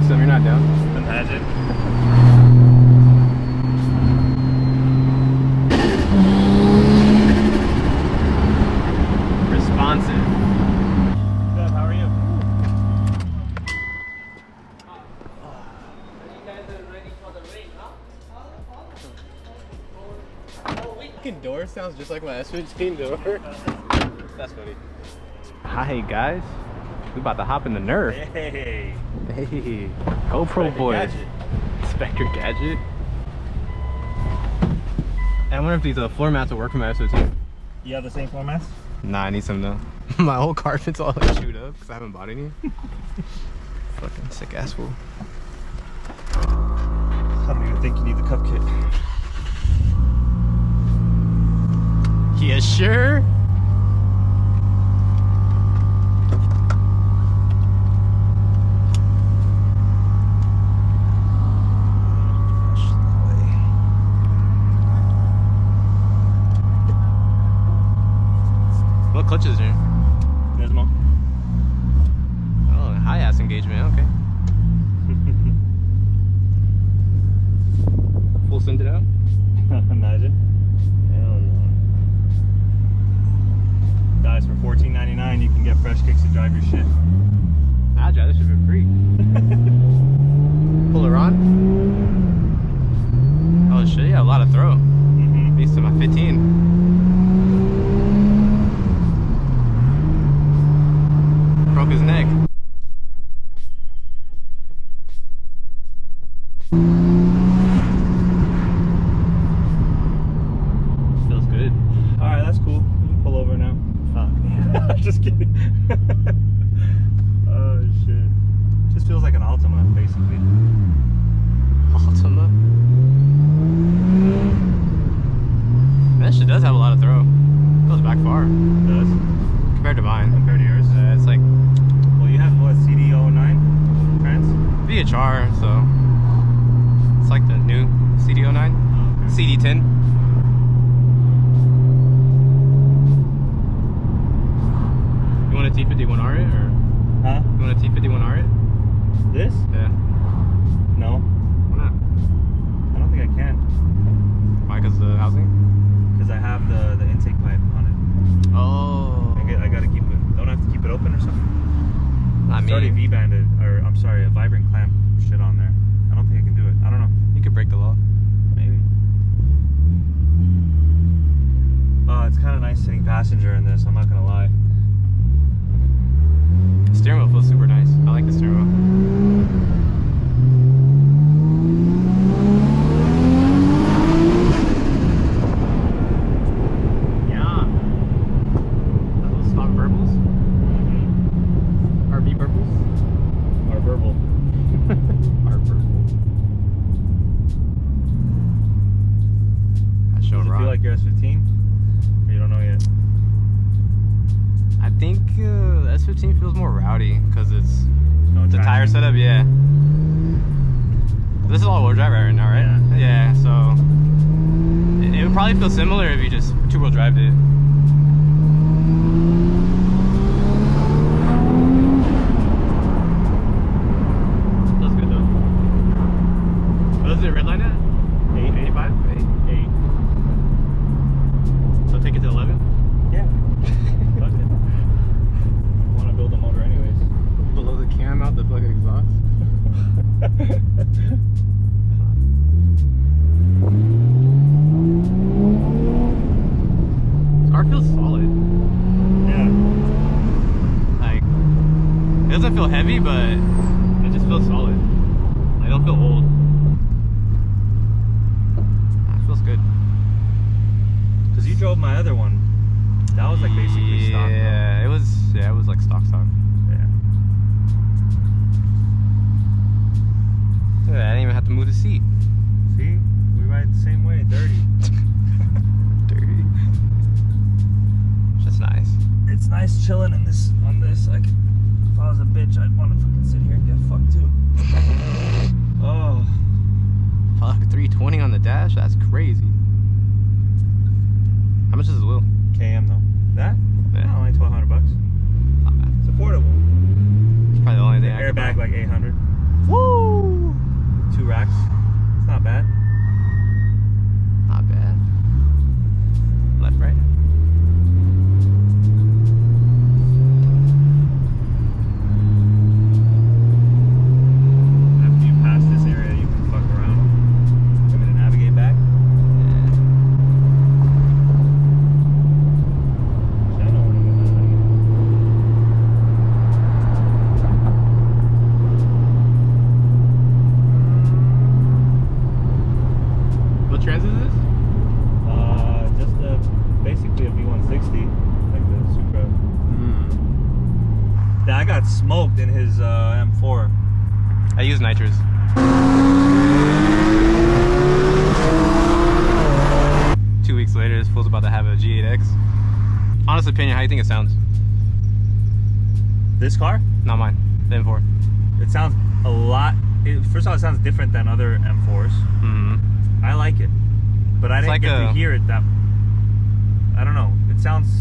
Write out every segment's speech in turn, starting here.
next to him. You're not down. Imagine. Responsive. Good, how are you? Fucking door sounds just like my S15 door. That's funny. Hi guys, we about to hop in the Nur. Hey. Hey, GoPro boy. Gadget. Inspector Gadget. I wonder if these floor mats will work for my S15. You have the same floor mats? Nah, I need some though. My whole carpet's all like chewed up because I haven't bought any. Fucking sick ass fool. I don't even think you need the cup kit. Yeah, sure. What clutch is there? Nismo. Oh, high ass engagement, okay. Full send it out? Imagine. Hell no. Guys, for $14.99 you can get fresh kicks to drive your shit. I'd rather ship it free. Pull her on? Oh shit, yeah, a lot of throw. Beats to my 15. Broke his neck. Feels good. Alright, that's cool. You can pull over now. Fuck. Just kidding. Oh shit. Just feels like an Altima, basically. Altima? That shit does have a lot of throw. Goes back far. It does. Compared to mine. Compared to yours? It's like Well, you have what, CD09 trans? VHR, so it's like the new CD09, Oh, okay. CD10. You want a T51R it or Huh? you want a T51R it? This? Yeah. No. Why not? I don't think I can. Why? Because the housing? Because I have the intake pipe on it. Oh. I gotta keep it. Don't I have to keep it open or something? I It's already mean, V-banded, or I'm sorry, a vibrant clamp shit on there. I don't think I can do it. I don't know. you could break the law. Maybe. It's kind of nice sitting passenger in this, I'm not gonna lie. The steering wheel feels super nice. I like the steering wheel. Yeah. Those stock burbles? RB burbles? Our verbal. Our burble. That's showing Does it wrong. feel like your S15? Or you don't know yet? I think the S15 feels more rowdy because it's No the tire traction? setup, yeah. This is all-wheel drive right now, right? Yeah, so it would probably feel similar if you just two-wheel drived it. Feels good though. What is it, red line at? 85? 8. So take it to 11? Yeah. Fuck it. Want to build a motor anyways. Below the cam out the fucking exhaust? This car feels solid. Yeah. Like, it doesn't feel heavy, but it just feels solid. Like, it don't feel old. It feels good. Because you drove my other one. That was like basically stock. Yeah, it was like stock. Yeah. Yeah, I didn't even have to move the seat. See? We ride the same way, dirty. Dirty. Just nice. It's nice chilling in this on this. Like, if I was a bitch, I'd want to fucking sit here and get fucked too. Oh. Fuck, 320 on the dash? That's crazy. How much is the wheel? KM though. That? Yeah. Only $1,200. Not bad. It's affordable. It's probably the only thing I could Airbag buy. like 800. Woo! I use nitrous. Later, this fool's about to have a G8X. Honest opinion, how do you think it sounds? This car? Not mine, the M4. It sounds a lot. First of all, it sounds different than other M4s. Mm-hmm. I like it, but I didn't get to hear it that. I don't know. It sounds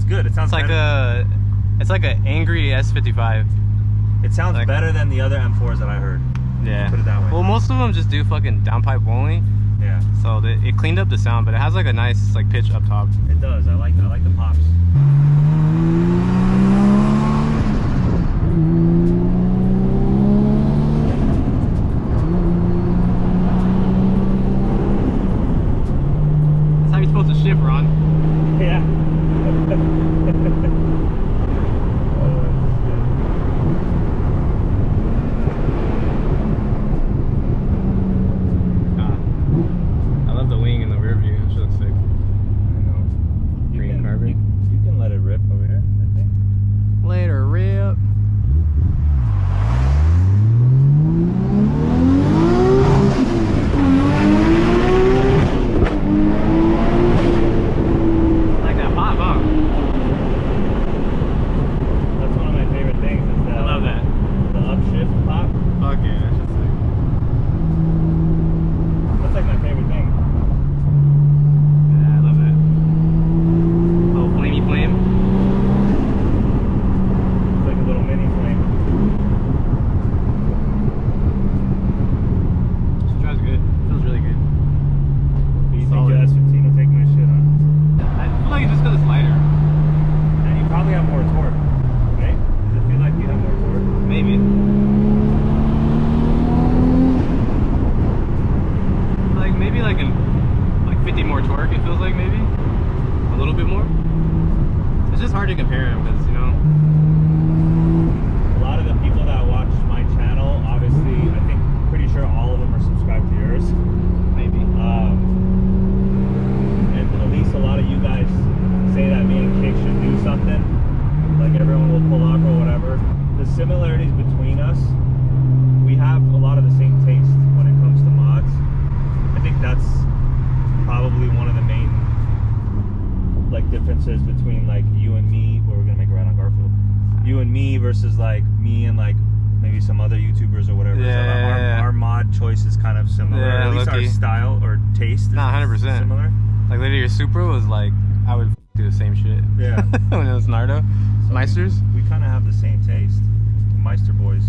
good. It sounds like better. It's like an angry S55. It sounds like, better than the other M4s that I heard. Yeah. Put it that way. Well, most of them just do fucking downpipe only. Yeah. So it cleaned up the sound, but it has like a nice like pitch up top. It does. I like the pops. That's how you're supposed to shift, Ron. Yeah. Similarities between us, we have a lot of the same taste when it comes to mods. I think that's probably one of the main like differences between like you and me. Well, we're gonna make it right on Garfield. You and me versus like me and like maybe some other YouTubers or whatever. Yeah, our mod choice is kind of similar. Yeah, at least our style or taste is not 100% similar. Like literally your Supra was like, I would do the same shit. Yeah. When it was Nardo. So Meisters. We kind of have the same taste. Meister boys.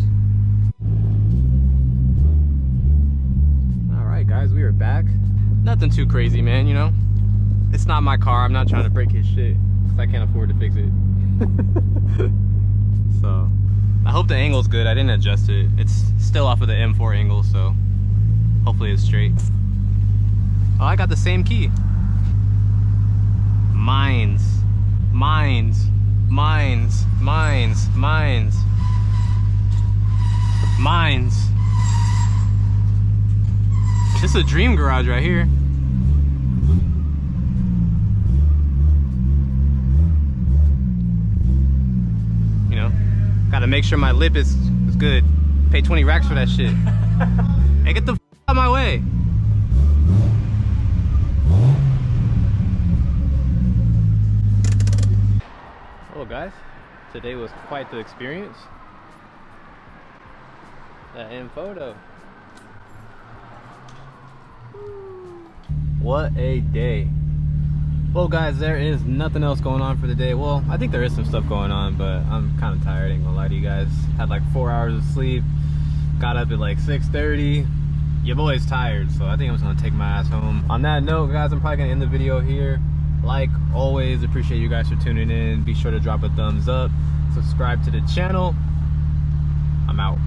Alright guys, we are back. Nothing too crazy, man, you know. It's not my car. I'm not trying to break his shit because I can't afford to fix it. So I hope the angle's good. I didn't adjust it. It's still off of the M4 angle, so hopefully it's straight. Oh, I got the same key. Mines. Mines. Mines. Mines. Mines. Mines. This is a dream garage right here. You know, gotta make sure my lip is good. Pay 20 racks for that shit. Hey, get the f out of my way. Hello guys, today was quite the experience. That in photo. What a day. Well guys, there is nothing else going on for the day. Well, I think there is some stuff going on, but I'm kind of tired, ain't gonna lie to you guys. Had like 4 hours of sleep, got up at like 6:30. Your boy's tired, so I think I'm just gonna take my ass home. On that note guys, I'm probably gonna end the video here. Like always, appreciate you guys for tuning in. Be sure to drop a thumbs up, subscribe to the channel. I'm out.